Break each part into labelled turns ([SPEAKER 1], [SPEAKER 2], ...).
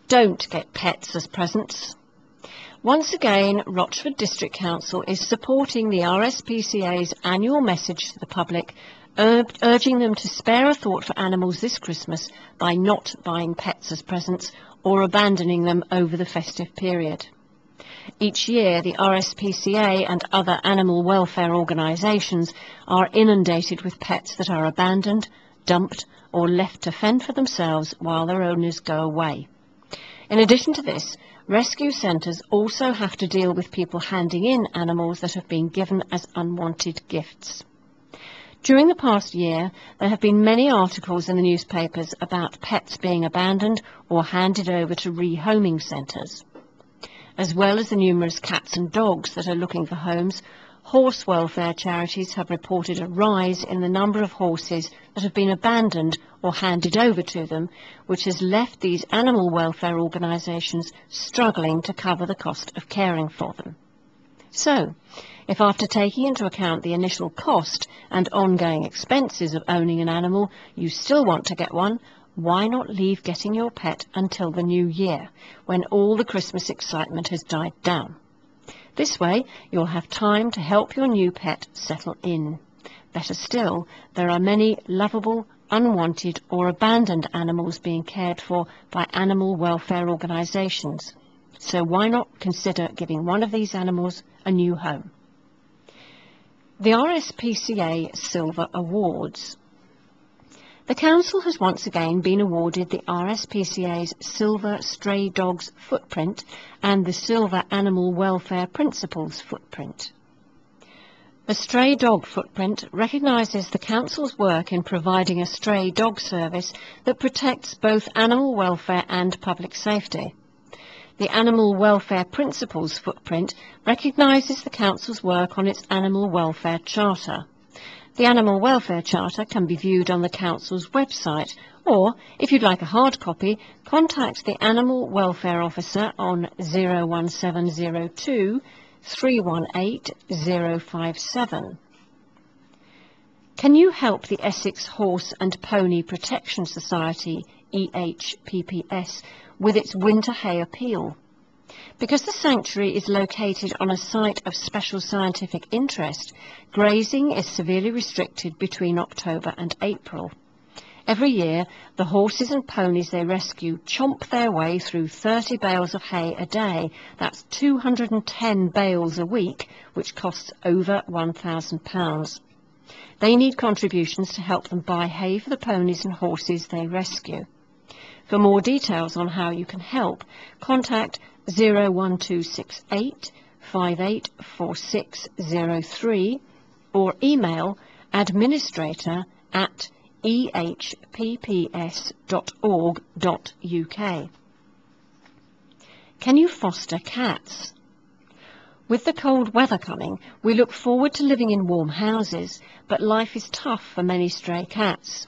[SPEAKER 1] Don't get pets as presents. Once again, Rochford District Council is supporting the RSPCA's annual message to the public, urging them to spare a thought for animals this Christmas by not buying pets as presents or abandoning them over the festive period. Each year, the RSPCA and other animal welfare organisations are inundated with pets that are abandoned, dumped or left to fend for themselves while their owners go away. In addition to this, rescue centres also have to deal with people handing in animals that have been given as unwanted gifts. During the past year, there have been many articles in the newspapers about pets being abandoned or handed over to rehoming centres. As well as the numerous cats and dogs that are looking for homes, horse welfare charities have reported a rise in the number of horses that have been abandoned or handed over to them, which has left these animal welfare organisations struggling to cover the cost of caring for them. So, if after taking into account the initial cost and ongoing expenses of owning an animal, you still want to get one, why not leave getting your pet until the new year, when all the Christmas excitement has died down? This way, you'll have time to help your new pet settle in. Better still, there are many lovable, unwanted or abandoned animals being cared for by animal welfare organisations. So why not consider giving one of these animals a new home? The RSPCA Silver Awards. The Council has once again been awarded the RSPCA's Silver Stray Dogs Footprint and the Silver Animal Welfare Principles Footprint. The Stray Dog Footprint recognises the Council's work in providing a stray dog service that protects both animal welfare and public safety. The Animal Welfare Principles Footprint recognises the Council's work on its Animal Welfare Charter. The Animal Welfare Charter can be viewed on the Council's website, or, if you'd like a hard copy, contact the Animal Welfare Officer on 01702 318 057. Can you help the Essex Horse and Pony Protection Society, EHPPS, with its winter hay appeal? Because the sanctuary is located on a site of special scientific interest, grazing is severely restricted between October and April. Every year, the horses and ponies they rescue chomp their way through 30 bales of hay a day. That's 210 bales a week, which costs over £1,000. They need contributions to help them buy hay for the ponies and horses they rescue. For more details on how you can help, contact 01268 584603 or email administrator@ehpps.org.uk. Can you foster cats? With the cold weather coming, we look forward to living in warm houses, but life is tough for many stray cats.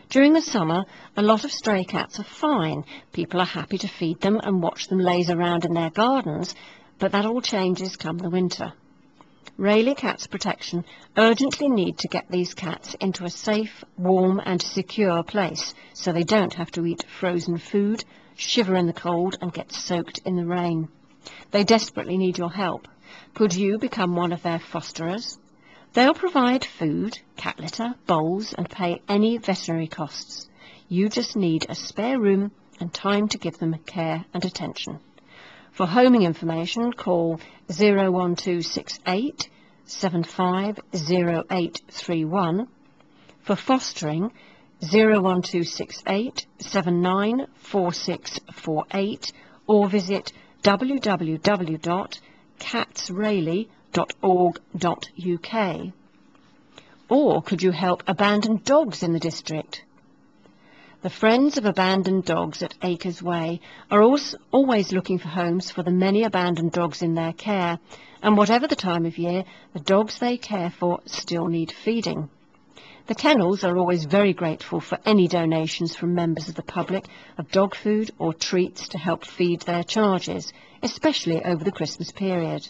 [SPEAKER 1] During the summer, a lot of stray cats are fine. People are happy to feed them and watch them laze around in their gardens, but that all changes come the winter. Rayleigh Cats Protection urgently need to get these cats into a safe, warm and secure place so they don't have to eat frozen food, shiver in the cold and get soaked in the rain. They desperately need your help. Could you become one of their fosterers? They'll provide food, cat litter, bowls and pay any veterinary costs. You just need a spare room and time to give them care and attention. For homing information, call 01268 750831. For fostering, 01268 794648 or visit www.catsrayleigh.org.uk. Or could you help abandoned dogs in the district? The Friends of Abandoned Dogs at Acres Way are always looking for homes for the many abandoned dogs in their care, and whatever the time of year, the dogs they care for still need feeding. The kennels are always very grateful for any donations from members of the public of dog food or treats to help feed their charges, especially over the Christmas period.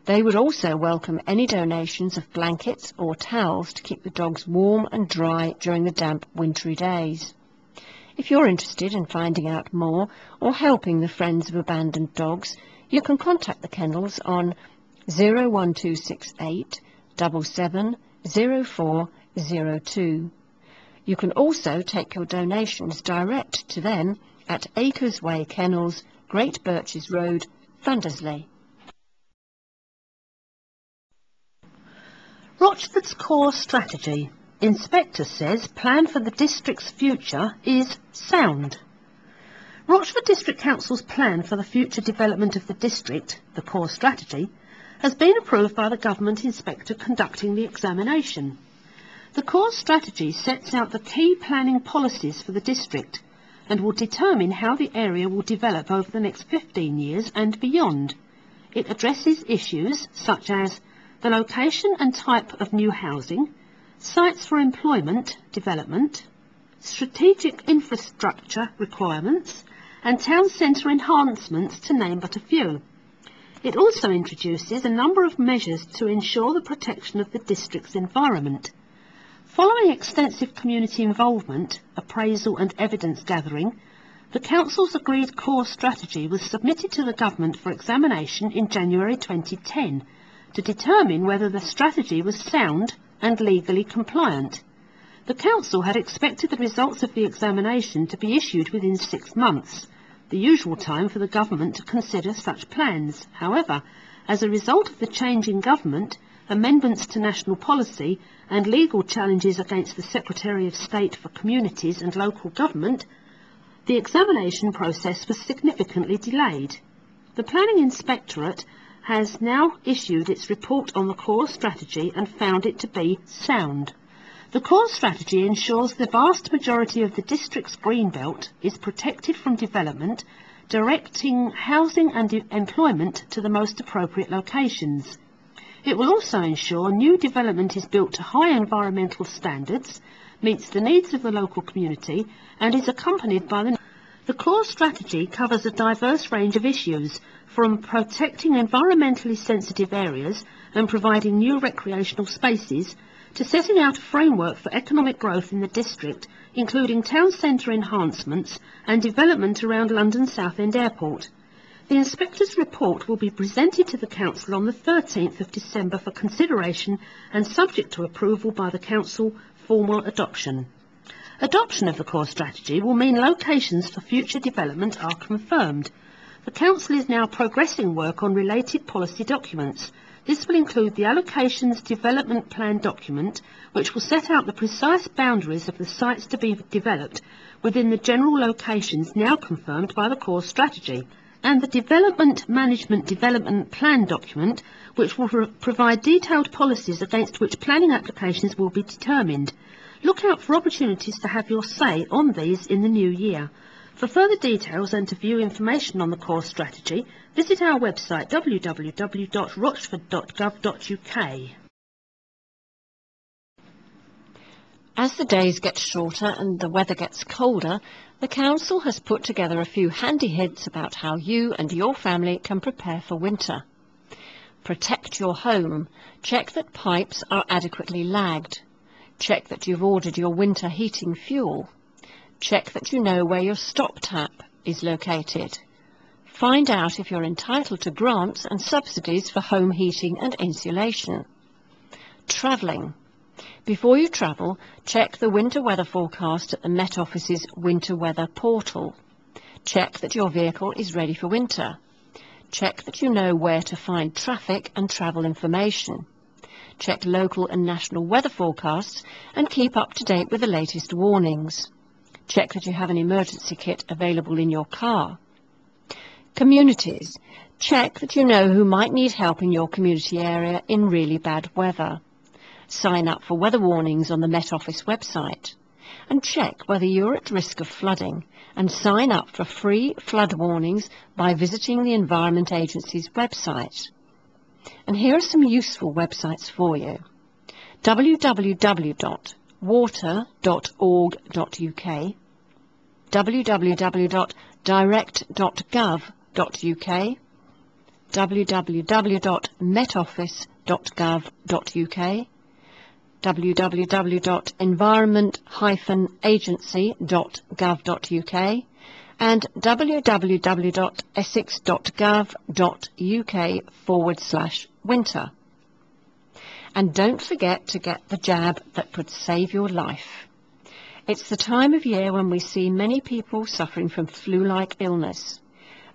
[SPEAKER 1] They would also welcome any donations of blankets or towels to keep the dogs warm and dry during the damp, wintry days. If you're interested in finding out more or helping the Friends of Abandoned Dogs, you can contact the kennels on 01268 770402. You can also take your donations direct to them at Acres Way Kennels, Great Birches Road, Thundersley.
[SPEAKER 2] Rochford's core strategy. Inspector says plan for the district's future is sound. Rochford District Council's plan for the future development of the district, the core strategy, has been approved by the Government Inspector conducting the examination. The core strategy sets out the key planning policies for the district and will determine how the area will develop over the next 15 years and beyond. It addresses issues such as the location and type of new housing, sites for employment development, strategic infrastructure requirements, and town centre enhancements, to name but a few. It also introduces a number of measures to ensure the protection of the district's environment. Following extensive community involvement, appraisal and evidence gathering, the Council's agreed core strategy was submitted to the Government for examination in January 2010 to determine whether the strategy was sound and legally compliant. The Council had expected the results of the examination to be issued within 6 months, the usual time for the Government to consider such plans. However, as a result of the change in government, amendments to national policy and legal challenges against the Secretary of State for Communities and Local Government, the examination process was significantly delayed. The Planning Inspectorate has now issued its report on the core strategy and found it to be sound. The core strategy ensures the vast majority of the district's green belt is protected from development, directing housing and employment to the most appropriate locations. It will also ensure new development is built to high environmental standards, meets the needs of the local community, and is accompanied by the core strategy covers a diverse range of issues, from protecting environmentally sensitive areas and providing new recreational spaces, to setting out a framework for economic growth in the district, including town centre enhancements and development around London Southend Airport. The Inspector's report will be presented to the Council on the 13th of December for consideration and subject to approval by the Council, formal adoption. Adoption of the core strategy will mean locations for future development are confirmed. The Council is now progressing work on related policy documents. This will include the Allocations Development Plan document, which will set out the precise boundaries of the sites to be developed within the general locations now confirmed by the core strategy, and the Development Management Development Plan document, which will provide detailed policies against which planning applications will be determined. Look out for opportunities to have your say on these in the new year. For further details and to view information on the core strategy, visit our website www.rochford.gov.uk.
[SPEAKER 1] As the days get shorter and the weather gets colder, the Council has put together a few handy hints about how you and your family can prepare for winter. Protect your home. Check that pipes are adequately lagged. Check that you've ordered your winter heating fuel. Check that you know where your stop tap is located. Find out if you're entitled to grants and subsidies for home heating and insulation. Travelling. Before you travel, check the winter weather forecast at the Met Office's winter weather portal. Check that your vehicle is ready for winter. Check that you know where to find traffic and travel information. Check local and national weather forecasts and keep up to date with the latest warnings. Check that you have an emergency kit available in your car. Communities. Check that you know who might need help in your community area in really bad weather. Sign up for weather warnings on the Met Office website. And check whether you're at risk of flooding, and sign up for free flood warnings by visiting the Environment Agency's website. And here are some useful websites for you. www.water.org.uk, www.direct.gov.uk, www.metoffice.gov.uk, www.environment-agency.gov.uk and www.essex.gov.uk/winter. And don't forget to get the jab that could save your life. It's the time of year when we see many people suffering from flu-like illness.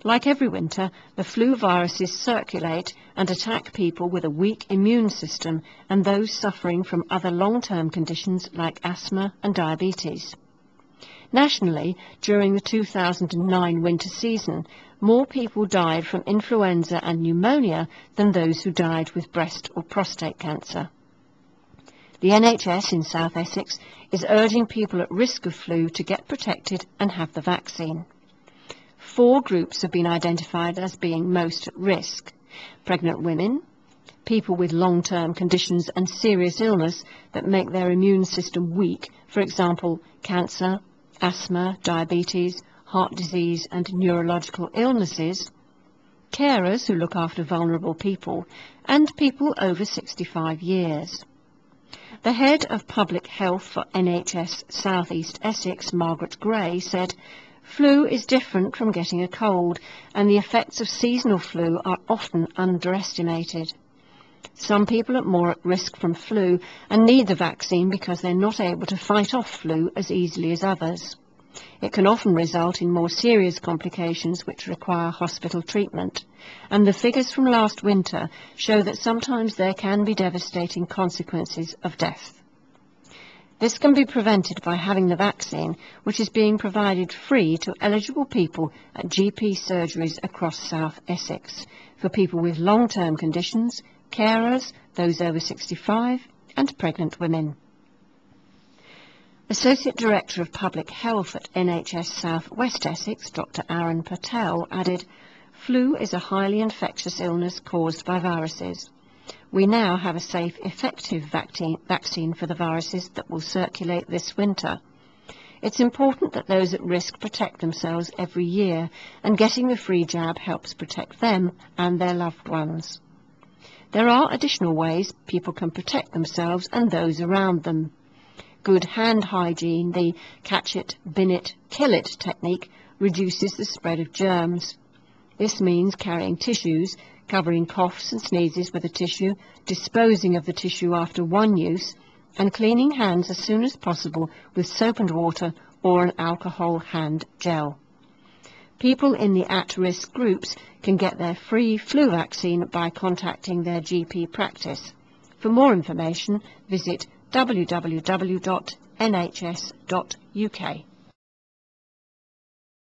[SPEAKER 1] Like every winter, the flu viruses circulate and attack people with a weak immune system and those suffering from other long-term conditions like asthma and diabetes. Nationally, during the 2009 winter season, more people died from influenza and pneumonia than those who died with breast or prostate cancer. The NHS in South Essex is urging people at risk of flu to get protected and have the vaccine. 4 groups have been identified as being most at risk: pregnant women, people with long-term conditions and serious illness that make their immune system weak, for example, cancer, asthma, diabetes, heart disease and neurological illnesses, carers who look after vulnerable people, and people over 65 years. The head of public health for NHS South East Essex, Margaret Gray, said, "Flu is different from getting a cold, and the effects of seasonal flu are often underestimated. Some people are more at risk from flu and need the vaccine because they're not able to fight off flu as easily as others. It can often result in more serious complications which require hospital treatment, and the figures from last winter show that sometimes there can be devastating consequences of death. This can be prevented by having the vaccine, which is being provided free to eligible people at GP surgeries across South Essex, for people with long-term conditions, carers, those over 65, and pregnant women." Associate Director of Public Health at NHS South West Essex, Dr. Aaron Patel, added, "Flu is a highly infectious illness caused by viruses. We now have a safe, effective vaccine for the viruses that will circulate this winter. It's important that those at risk protect themselves every year, and getting the free jab helps protect them and their loved ones. There are additional ways people can protect themselves and those around them. Good hand hygiene, the catch it, bin it, kill it technique, reduces the spread of germs. This means carrying tissues, covering coughs and sneezes with a tissue, disposing of the tissue after one use, and cleaning hands as soon as possible with soap and water or an alcohol hand gel. People in the at-risk groups can get their free flu vaccine by contacting their GP practice. For more information, visit www.nhs.uk.